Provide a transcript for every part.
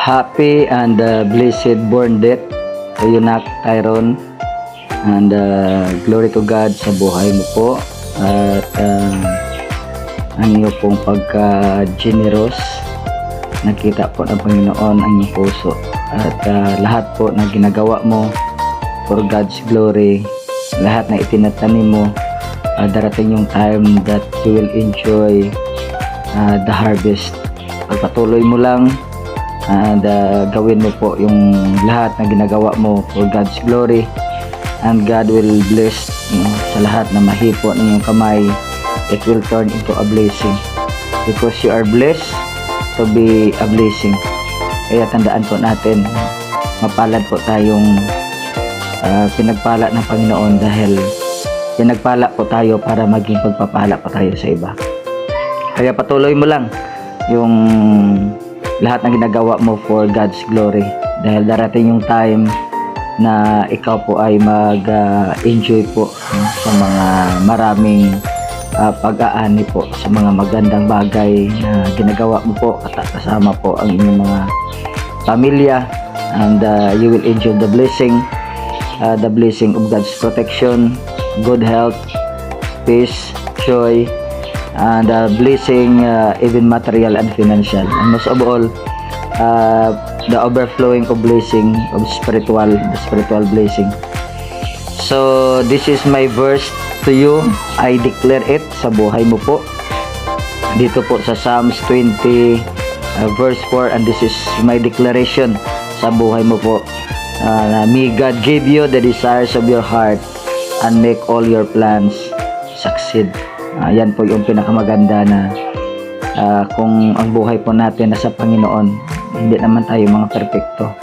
Happy and blessed born death to you, Nak Tyron, and glory to God sa buhay mo po at ang iyo pong pagka-generous. Nakita po ng Panginoon ang iyong puso at lahat po na ginagawa mo for God's glory, lahat na itinatanim mo, darating yung time that you will enjoy the harvest. Pagpatuloy mo lang and gawin mo po yung lahat na ginagawa mo for God's glory, and God will bless sa lahat na mahipo ng iyong kamay. It will turn into a blessing because you are blessed to be a blessing. Kaya tandaan po natin, mapalad po tayong pinagpala ng Panginoon dahil pinagpala po tayo para maging pagpapala po tayo sa iba. Kaya patuloy mo lang yung lahat ng ginagawa mo for God's glory, dahil darating yung time na ikaw po ay mag-enjoy po sa mga maraming pag-aani po sa mga magandang bagay na ginagawa mo po, kasama po ang inyong mga pamilya, and you will enjoy the blessing of God's protection, good health, peace, joy, and blessing, even material and financial, and most of all the overflowing of blessing of the spiritual blessing. So this is my verse to you. I declare it sa buhay mo po dito po sa Psalms 20 verse 4, and this is my declaration sa buhay mo po. May God give you the desires of your heart and make all your plans succeed. Yan po yung pinakamaganda na kung ang buhay po natin nasa Panginoon, hindi naman tayo mga perpekto,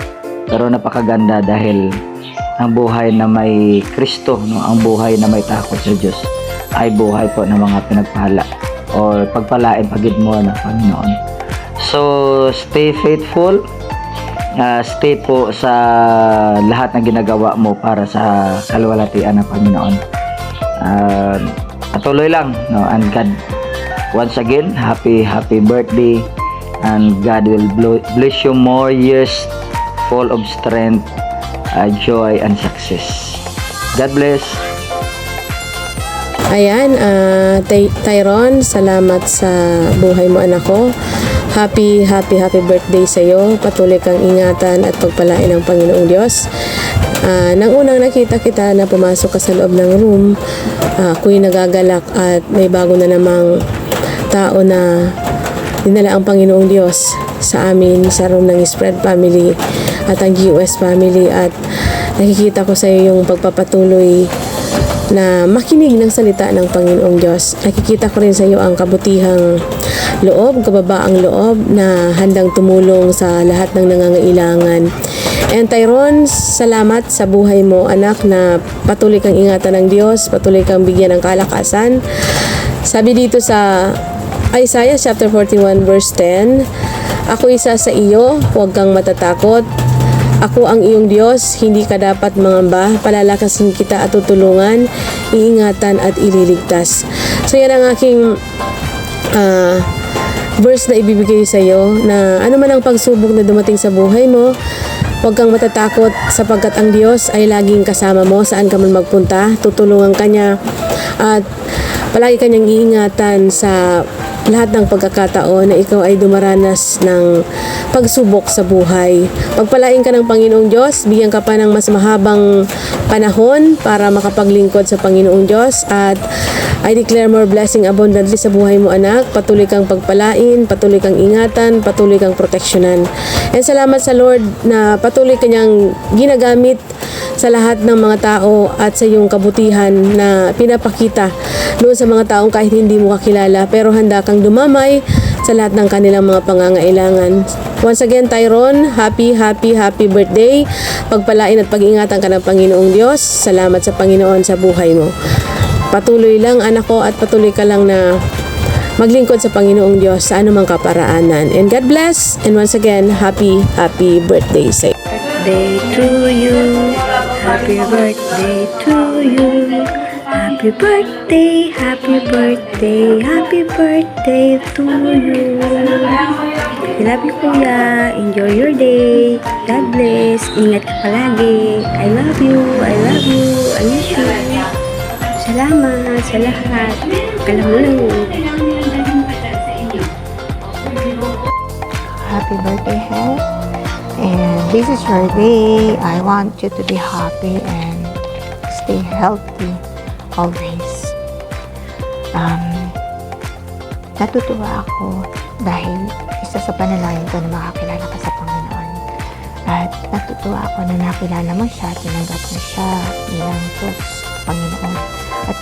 pero napakaganda dahil ang buhay na may Kristo, ang buhay na may takot sa Diyos ay buhay po ng mga pinagpala or pagpalain pagid mo ng Panginoon. So stay faithful, stay po sa lahat ng ginagawa mo para sa kalwalhatian ng Panginoon. Patuloy lang, and God, once again, happy birthday, and God will bless you more years full of strength, joy and success. God bless. Ayan, Tyron, salamat sa buhay mo, anak ko. Happy birthday sa iyo. Patuloy kang ingatan at pagpalain ng Panginoong Diyos. Nang unang nakita kita na pumasok ka sa loob ng room, ako'y nagagalak at may bago na namang tao na dinala ang Panginoong Diyos sa amin sa room ng Spread Family at ang GUS Family, at nakikita ko sa iyo yung pagpapatuloy na makinig ng salita ng Panginoong Diyos. Nakikita ko rin sa iyo ang kabutihang loob, kababaang loob na handang tumulong sa lahat ng nangangailangan. And Tyron, salamat sa buhay mo, anak, na patuloy kang ingatan ng Diyos, patuloy kang bigyan ng kalakasan. Sabi dito sa Isaiah chapter 41 verse 10, ako isa sa iyo, huwag kang matatakot. Ako ang iyong Diyos, hindi ka dapat mangamba. Palalakasin kita at tutulungan, iingatan at ililigtas. So yan ang aking verse na ibibigay sa iyo, na ano man ang pagsubok na dumating sa buhay mo, huwag kang matatakot, sapagkat ang Diyos ay laging kasama mo saan ka man magpunta. Tutulungan ka niya at palagi kanyang iingatan sa lahat ng pagkakataon na ikaw ay dumaranas ng pagsubok sa buhay. Pagpalain ka ng Panginoong Diyos, bigyan ka pa ng mas mahabang panahon para makapaglingkod sa Panginoong Diyos, at I declare more blessing abundantly sa buhay mo, anak. Patuloy kang pagpalain, patuloy kang ingatan, patuloy kang proteksyonan. And salamat sa Lord na patuloy kanyang ginagamit sa lahat ng mga tao at sa iyong kabutihan na pinapakita doon sa mga taong kahit hindi mo kakilala, pero handa kang dumamay sa lahat ng kanilang mga pangangailangan. Once again, Tyron, happy birthday. Pagpalain at pag-ingatan ka ng Panginoong Diyos. Salamat sa Panginoon sa buhay mo. Patuloy lang, anak ko, at patuloy ka lang na maglingkod sa Panginoong Diyos sa anumang kaparaanan. And God bless. And once again, happy birthday sa iyo. Birthday to you. Happy birthday to you. Happy birthday, happy birthday, happy birthday to you. I love you, Kuya. Enjoy your day. God bless. Ingat ka palagi. I love you. I love you. I miss you. Salamat sa lahat. Alam mo lang. Happy birthday, Hel. And this is your day. I want you to be happy and stay healthy always. Natutuwa ako dahil isa sa panalangin ko na makakilala ka sa Panginoon. At natutuwa ako na nakilala mo siya, tinanggap mo siya bilang Diyos, Panginoon, at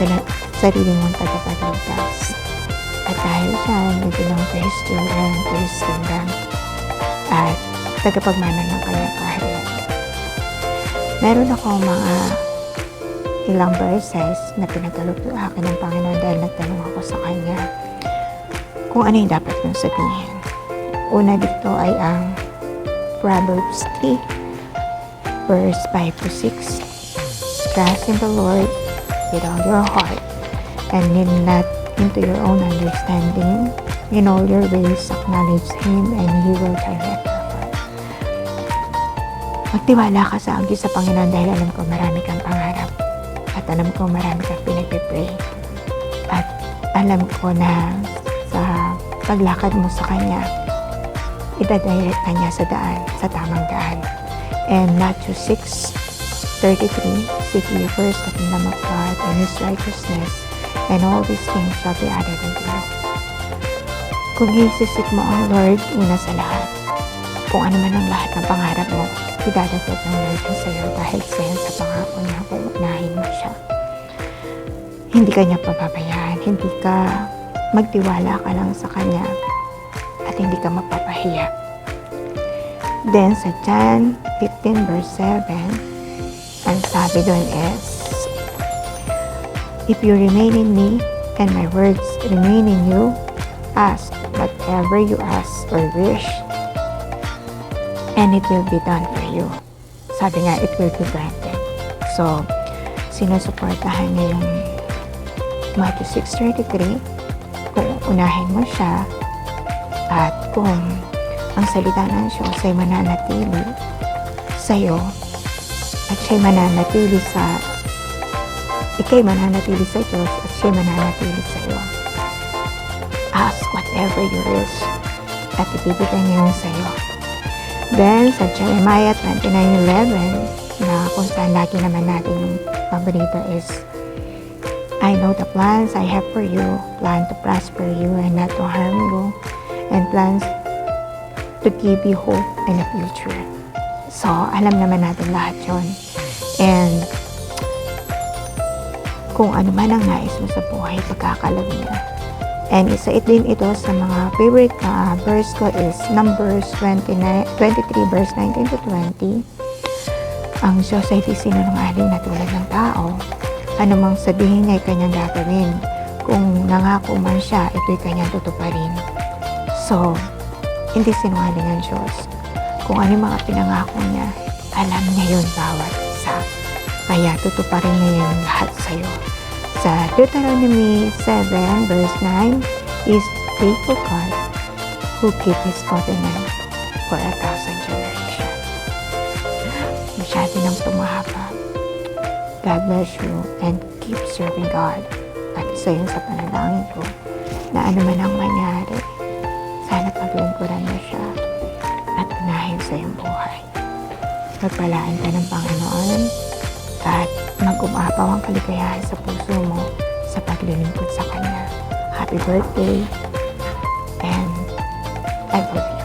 sarili mong tagapagligtas. At dahil dyan, nagbilang to His children, to His kingdom, at tagapagmana ng kanyang kaharian. Meron akong mga ilang verses na pinagkaloob sa akin ng Panginoon dahil nagtanong ako sa Kanya kung ano yung dapat kong sabihin. Una dito ay ang Proverbs 3, verse 5 to 6. Trust in the Lord with all your heart and lean not into your own understanding. In all your ways, acknowledge Him and He will direct your path. Magtiwala ka sa Diyos sa Panginoon dahil alam ko marami kang pangarap at alam ko marami kang pinagpipray at alam ko na sa paglakad mo sa Kanya, idadirect ka niya sa daan, sa tamang daan. And Matthew 6:33, seek ye first the kingdom of God and His righteousness, and all these things shall be added unto you. Kung isisik mo ang Lord una sa lahat, kung ano man ang lahat ng pangarap mo, idadagdag ng Lord sa iyo dahil sa yan sa pangako niya kung unahin mo siya. Hindi ka niya pababayaan, hindi ka magtiwala ka lang sa Kanya at hindi ka mapapahiya. Then sa John 15 verse 7, ang sabi doon is, if you remain in me and my words remain in you, ask whatever you ask or wish and it will be done for you. Sabi nga, it will be granted. So, sinusuportahan niya yung Matthew 6:33 kung unahin mo siya at kung ang salita ng Diyos ay mananatili sa iyo at siya'y mananatili sa ika'y mananatili sa Diyos at siya'y mananatili sa iyo. Ask whatever you wish at ibibigay niya yun sa iyo. Then, sa Jeremiah 29:11 na kung saan lagi naman natin yung paborito is, I know the plans I have for you, plan to prosper you and not to harm you, and plans to give you hope and a future. So, alam naman natin lahat yun. And, kung ano man ang nais mo sa buhay, pagkakalab niya. And isa din ito sa mga favorite verse ko is Numbers 23 verse 19 to 20. Ang Diyos ay di sinungaling na tulad ng tao. Ano mang sabihin niya ay kanyang gagawin. Kung nangako man siya, ito'y kanyang tutuparin. So, hindi sinungaling ang Diyos. Kung ano yung mga pinangako niya, alam niya yun bawat isa. Kaya tutuparin niya yun lahat sa'yo. Sa Deuteronomy 7 verse 9 is faithful God who keep His covenant for 1,000 generations. Masyado nang tumahaba. God bless you and keep serving God. At isa yun sa panalangin ko na ano man ang mangyari, sana paglingkuran mo siya at unahin sa iyong buhay. Pagpalaan ka ng Panginoon at mag-umapaw ang kaligayahan sa puso mo sa paglilingkod sa Kanya. Happy birthday and I love you.